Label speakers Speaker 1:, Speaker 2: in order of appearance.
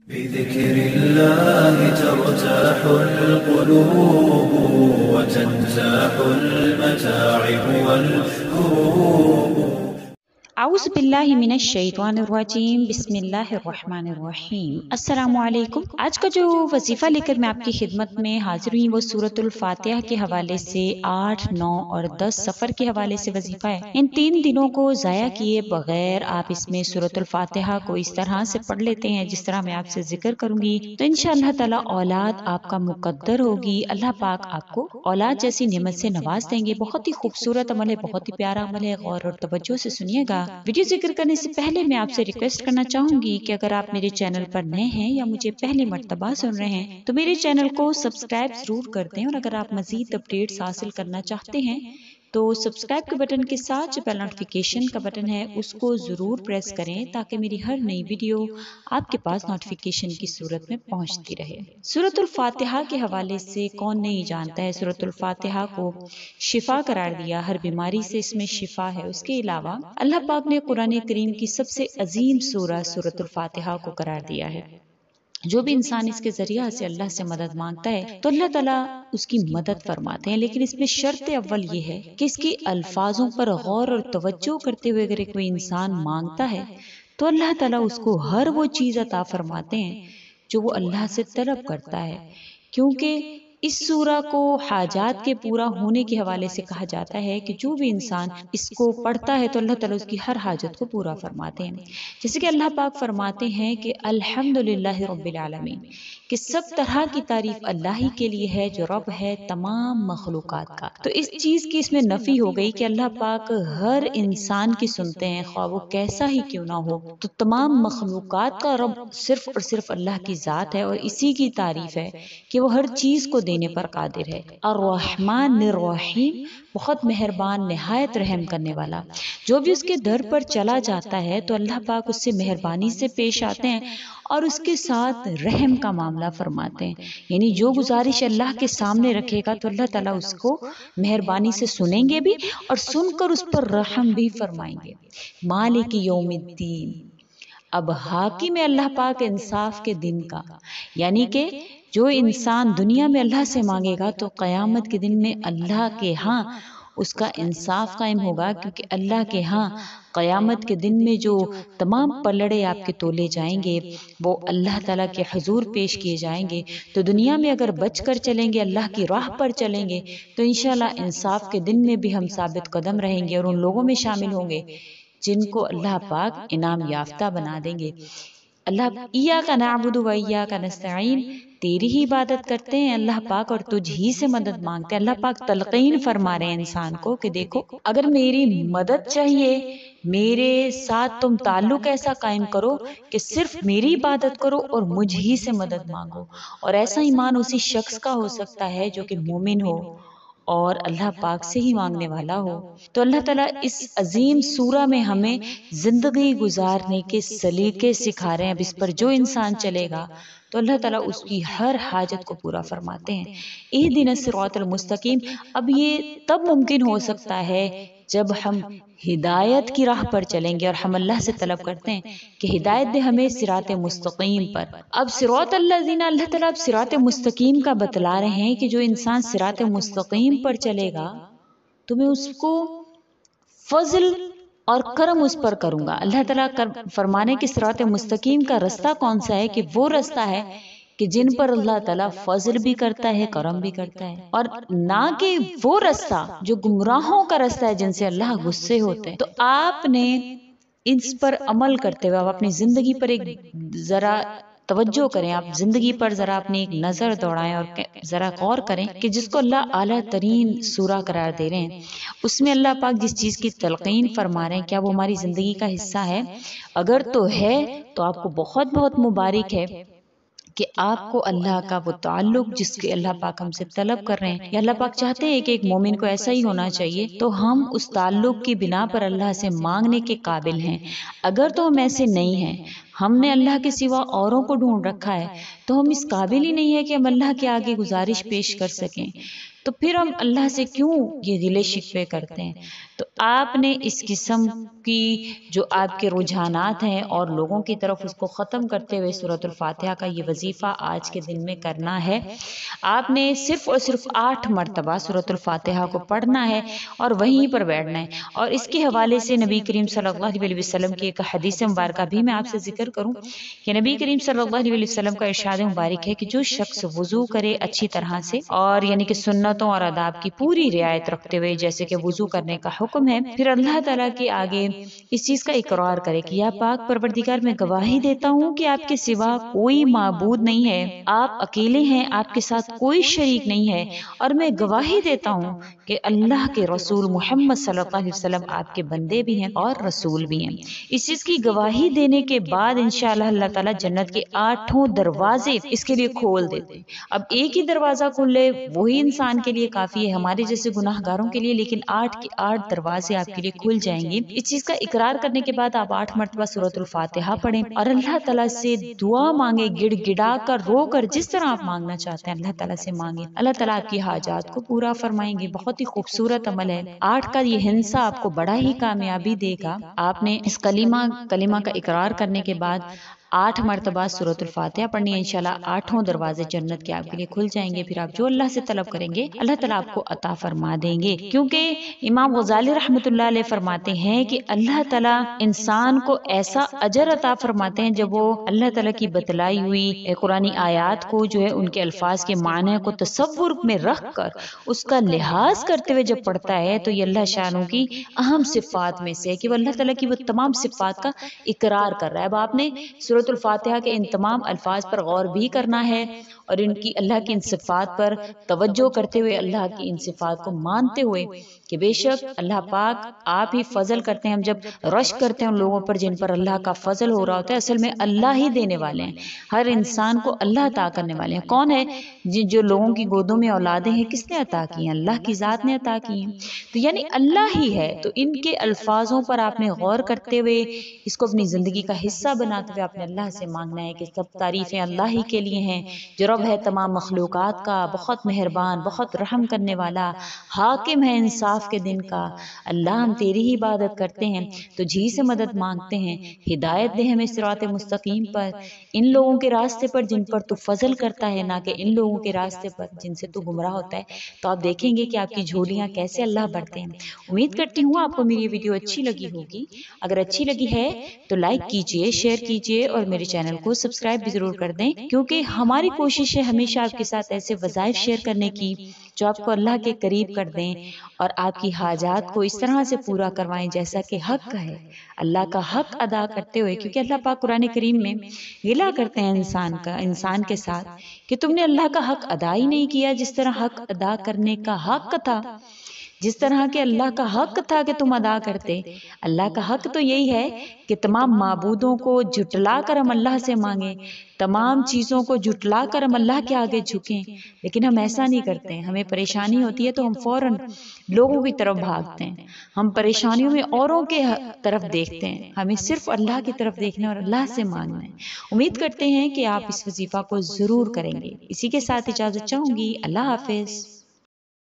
Speaker 1: بذكر الله ترتاح القلوب وتنزاح المتاعب والكروب.
Speaker 2: اعوذ باللہ من الشیطان الرجیم، بسم اللہ الرحمن الرحیم۔ السلام علیکم۔ آج کا جو وظیفہ لے کر میں آپ کی خدمت میں حاضر ہوئی وہ سورۃ الفاتحہ کے حوالے سے 8، 9 اور 10 سفر کے حوالے سے وظیفہ ہے۔ ان 3 دنوں کو ضائع کیے بغیر آپ اس میں سورۃ الفاتحہ کو اس طرح سے پڑھ لیتے ہیں جس طرح میں آپ سے ذکر کروں گی تو انشاءاللہ تعالی اولاد آپ کا مقدر ہوگی۔ اللہ پاک آپ کو اولاد جیسی نعمت سے نواز دیں گے۔ بہت ہی خوبصورت عمل ہے، بہت ہی پیارا عمل ہے، غور اور توجہ سے سنیے گا۔ ویڈیو ذکر کرنے سے پہلے میں آپ سے ریکویسٹ کرنا چاہوں گی کہ اگر آپ میرے چینل پر نئے ہیں یا مجھے پہلی مرتبہ سن رہے ہیں تو میرے چینل کو سبسکرائب ضرور کر دیں، اور اگر آپ مزید اپڈیٹس حاصل کرنا چاہتے ہیں تو سبسکرائب کے بٹن کے ساتھ جو بیل نوٹیفیکیشن کا بٹن ہے اس کو ضرور پریس کریں تاکہ میری ہر نئی ویڈیو آپ کے پاس نوٹیفیکیشن کی صورت میں پہنچتی رہے۔ سورۃ الفاتحہ کے حوالے سے کون نہیں جانتا ہے، سورۃ الفاتحہ کو شفا قرار دیا، ہر بیماری سے اس میں شفا ہے۔ اس کے علاوہ اللہ پاک نے قرآن کریم کی سب سے عظیم سورہ سورۃ الفاتحہ کو قرار دیا ہے۔ جو بھی انسان اس کے ذریعہ سے اللہ سے مدد مانگتا ہے تو اللہ تعالیٰ اس کی مدد فرماتے ہیں، لیکن اس میں شرط اول یہ ہے کہ اس کے الفاظوں پر غور اور توجہ کرتے ہوئے اگر کوئی انسان مانگتا ہے تو اللہ تعالیٰ اس کو ہر وہ چیز عطا فرماتے ہیں جو وہ اللہ سے طلب کرتا ہے، کیونکہ اس سورہ کو حاجات کے پورا ہونے کے حوالے سے کہا جاتا ہے کہ جو بھی انسان اس کو پڑھتا ہے تو اللہ تعالیٰ اس کی ہر حاجت کو پورا فرماتے ہیں۔ جیسے کہ اللہ پاک فرماتے ہیں کہ الحمدللہ رب العالمین، کہ سب طرح کی تعریف اللہ ہی کے لیے ہے جو رب ہے تمام مخلوقات کا۔ تو اس چیز کی اس میں نفی ہو گئی کہ اللہ پاک ہر انسان کی سنتے ہیں، خواہ وہ کیسا ہی کیوں نہ ہو۔ تو تمام مخلوقات کا رب صرف اور صرف اللہ کی ذات ہے، اور اسی کی تعریف ہے کہ وہ ہر چیز کو دینے پر قادر ہے۔ الرحمن الرحیم، بہت مہربان، نہایت رحم کرنے والا۔ جو بھی اس کے در پر چلا جاتا ہے تو اللہ پاک اس سے مہربانی سے پیش آتے ہیں اور اس کے ساتھ رحم کا معاملہ فرماتے ہیں، یعنی جو گزارش اللہ کے سامنے رکھے گا تو اللہ تعالیٰ اس کو مہربانی سے سنیں گے بھی اور سن کر اس پر رحم بھی فرمائیں گے۔ مالک یوم الدین، اب حاکم ہے اللہ پاک انصاف کے دن کا، یعنی کہ جو انسان دنیا میں اللہ سے مانگے گا تو قیامت کے دن میں اللہ کے ہاں اس کا انصاف قائم ہوگا، کیونکہ اللہ کے ہاں قیامت کے دن میں جو تمام پلڑے آپ کے تولے جائیں گے وہ اللہ تعالیٰ کے حضور پیش کیے جائیں گے۔ تو دنیا میں اگر بچ کر چلیں گے، اللہ کی راہ پر چلیں گے تو انشاءاللہ انصاف کے دن میں بھی ہم ثابت قدم رہیں گے اور ان لوگوں میں شامل ہوں گے جن کو اللہ پاک انعام یافتہ بنا دیں گے۔ اللہ ایاک نعبد و ایاک نستعین، تیری ہی عبادت کرتے ہیں اللہ پاک اور تجھ ہی سے مدد مانگتے ہیں۔ اللہ پاک تلقین فرما رہے ہیں انسان کو کہ دیکھو اگر میری مدد چاہیے، میرے ساتھ تم تعلق ایسا قائم کرو کہ صرف میری عبادت کرو اور مجھ ہی سے مدد مانگو، اور ایسا ایمان اسی شخص کا ہو سکتا ہے جو کہ مومن ہو اور اللہ پاک سے ہی مانگنے والا ہو۔ تو اللہ تعالیٰ اس عظیم سورہ میں ہمیں زندگی گزارنے کے سلیقے سکھا رہے ہیں۔ اب اس پر جو انسان چلے گا تو اللہ تعالیٰ اس کی ہر حاجت کو پورا فرماتے ہیں۔ اہدنا الصراط المستقیم، اب یہ تب ممکن ہو سکتا ہے جب ہم ہدایت کی راہ پر چلیں گے اور ہم اللہ سے طلب کرتے ہیں کہ ہدایت دے ہمیں صراط مستقیم پر۔ اب صراط الذین، اللہ تعالیٰ اب صراط مستقیم کا بتلا رہے ہیں کہ جو انسان صراط مستقیم پر چلے گا تو میں اس کو فضل اور کرم اس پر کروں گا۔ اللہ تعالیٰ فرمانے کہ صراط مستقیم کا رستہ کون سا ہے، کہ وہ رستہ ہے کہ جن پر اللہ تعالیٰ فضل بھی کرتا ہے، کرم بھی کرتا ہے، اور نہ کہ وہ رستہ جو گمراہوں کا رستہ ہے جن سے اللہ غصے ہوتے ہیں۔ تو آپ نے اس پر عمل کرتے ہوئے آپ اپنی زندگی پر ایک ذرا توجہ کریں، آپ زندگی پر ذرا اپنی ایک نظر دوڑائیں اور ذرا غور کریں کہ جس کو اللہ اعلیٰ ترین سورہ قرار دے رہے ہیں اس میں اللہ پاک جس چیز کی تلقین فرما رہے ہیں کیا وہ ہماری زندگی کا حصہ ہے؟ اگر تو ہے تو آپ کو بہت بہت مبارک ہے کہ آپ کو اللہ کا وہ تعلق جس کے اللہ پاک ہم سے طلب کر رہے ہیں، یا اللہ پاک چاہتے ہیں کہ ایک مومن کو ایسا ہی ہونا چاہیے، تو ہم اس تعلق کی بنا پر اللہ سے مانگنے کے قابل ہیں۔ اگر تو ہم ایسے نہیں ہیں، ہم نے اللہ کے سوا اوروں کو ڈھونڈ رکھا ہے، تو ہم اس قابل ہی نہیں ہے کہ ہم اللہ کے آگے گزارش پیش کر سکیں۔ تو پھر ہم اللہ سے کیوں یہ گلے شکوے کرتے ہیں؟ تو آپ نے اس قسم کی جو آپ کے رجحانات ہیں اور لوگوں کی طرف اس کو ختم کرتے ہوئے سورۃ الفاتحہ کا یہ وظیفہ آج کے دن میں کرنا ہے۔ آپ نے صرف اور صرف 8 مرتبہ سورۃ الفاتحہ کو پڑھنا ہے اور وہیں پر بیٹھنا ہے۔ اور اس کے حوالے سے نبی کریم صلی اللہ علیہ وسلم کی ایک حدیث مبارکہ بھی میں آپ سے ذکر کروں کہ نبی کریم صلی اللہ علیہ وسلم کا ارشاد مبارک ہے کہ جو شخص وضو کرے اچھی طرح سے اور یعنی کہ سنتوں اور آداب کی پوری رعایت رکھتے ہوئے، جیسے کہ وضو کرنے کا حکم ہے، پھر اللہ تعالیٰ کے آگے اس چیز کا اقرار کرے کہ یا پاک پروردگار میں گواہی دیتا ہوں کہ آپ کے سوا کوئی معبود نہیں ہے، آپ اکیلے ہیں، آپ کے ساتھ کوئی شریک نہیں ہے، اور میں گواہی دیتا ہوں کہ اللہ کے رسول محمد صلی اللہ علیہ وسلم آپ کے بندے بھی ہیں اور رسول بھی ہیں۔ اس چیز کی گواہی دینے کے بعد انشاءاللہ اللہ تعالیٰ جنت کے 8 دروازے اس کے لیے کھول دیتے ہیں۔ اب ایک ہی دروازہ کھل لے وہی انسان کے لیے کافی ہے، ہمارے جیسے گناہ گاروں کے لیے، لیکن 8 کے 8 دروازے آپ کے لیے کھل جائیں گے۔ اس چیز کا اقرار کرنے کے بعد آپ 8 مرتبہ سورۃ الفاتحہ پڑھیں اور اللہ تعالیٰ سے دعا مانگے، گڑ گڑا کر، رو کر، جس طرح آپ مانگنا چاہتے ہیں اللہ تعالیٰ سے مانگے۔ اللہ تعالیٰ آپ کی حاجات کو پورا فرمائیں گے۔ بہت ہی خوبصورت عمل ہے۔ 8 کا یہ ہندسہ آپ کو بڑا ہی کامیابی دے گا۔ آپ نے اس کلمہ کا اقرار کرنے کے بعد 8 مرتبہ سورۃ الفاتحہ پڑھنی ہے، انشاءاللہ 8 دروازے جنت کے آپ کے لیے کھل جائیں گے۔ پھر آپ جو اللہ سے طلب کریں گے اللہ تعالیٰ آپ کو عطا فرما دیں گے، کیونکہ امام غزالی رحمۃ اللہ علیہ فرماتے ہیں کہ اللہ تعالیٰ انسان کو ایسا اجر عطا فرماتے ہیں جب وہ اللہ تعالیٰ کی بتلائی ہوئی قرآنی آیات کو جو ہے ان کے الفاظ کے معنی کو تصور میں رکھ کر اس کا لحاظ کرتے ہوئے جب پڑھتا ہے تو یہ اللہ شانوں کی اہم صفات میں سے ہے کہ وہ اللہ تعالیٰ کی وہ تمام صفات کا اقرار کر رہا ہے۔ اب آپ نے سورۃ الفاتحہ کے ان تمام الفاظ پر غور بھی کرنا ہے اور ان کی اللہ کی ان صفات پر توجہ کرتے ہوئے، اللہ کی ان صفات کو مانتے ہوئے کہ بے شک اللہ پاک آپ ہی فضل کرتے ہیں۔ ہم جب رشک کرتے ہیں ان لوگوں پر جن پر اللہ کا فضل ہو رہا ہوتا ہے، اصل میں اللہ ہی دینے والے ہیں، ہر انسان کو اللہ عطا کرنے والے ہیں۔ کون ہے جو لوگوں کی گودوں میں اولادیں ہیں، کس نے عطا کی ہیں؟ اللہ کی ذات نے عطا کی ہیں، تو یعنی اللہ ہی ہے۔ تو ان کے الفاظوں پر آپ نے غور کرتے ہوئے اس کو اپنی زندگی کا حصہ بناتے ہوئے آپ نے اللہ سے مانگنا ہے کہ سب تعریفیں اللہ ہی کے لیے ہیں جو رب ہے تمام مخلوقات کا، بہت مہربان، بہت رحم کرنے والا، حاکم ہے انصاف کے دن کا۔ اللہ ہم تیری ہی عبادت کرتے ہیں، تجھی سے مدد مانگتے ہیں، ہدایت دے ہمیں صراط مستقیم پر، ان لوگوں کے راستے پر جن پر تو فضل کرتا ہے، نہ کہ ان لوگوں کے راستے پر جن سے تو گمراہ ہوتا ہے۔ تو آپ دیکھیں گے کہ آپ کی جھولیاں کیسے اللہ بھرتے ہیں۔ امید کرتی ہوں آپ کو میری ویڈیو اچھی لگی ہوگی۔ اگر اچھی لگی ہے تو لائک کیجئے، شیئر کیجئے اور میرے چینل کو سبسکرائب بھی ضرور کر دیں، کیونکہ ہماری کوشش ہے ہمیشہ آپ کے ساتھ ایسے وظائف شیئر کرنے کی جو آپ کو اللہ کے قریب کر دیں اور آپ کی حاجات کو اس طرح سے پورا کروائیں جیسا کہ حق ہے، اللہ کا حق ادا کرتے ہوئے، کیونکہ اللہ پاک قرآن کریم میں گلہ کرتے ہیں انسان کے ساتھ کہ تم نے اللہ کا حق ادا ہی نہیں کیا جس طرح حق ادا کرنے کا حق تھا، جس طرح کہ اللہ کا حق تھا کہ تم ادا کرتے۔ اللہ کا حق تو یہی ہے کہ تمام معبودوں کو جھٹلا کر ہم اللہ سے مانگیں، تمام چیزوں کو جھٹلا کر ہم اللہ کے آگے جھکیں، لیکن ہم ایسا نہیں کرتے۔ ہمیں پریشانی ہوتی ہے تو ہم فوراً لوگوں کی طرف بھاگتے ہیں، ہم پریشانیوں میں اوروں کے طرف دیکھتے ہیں، ہمیں صرف اللہ کی طرف دیکھنا اور اللہ سے مانگنا ہے۔ امید کرتے ہیں کہ آپ اس وظیفہ کو ضرور کریں گے۔ اسی کے ساتھ اجازت چاہوں گی، اللہ حافظ۔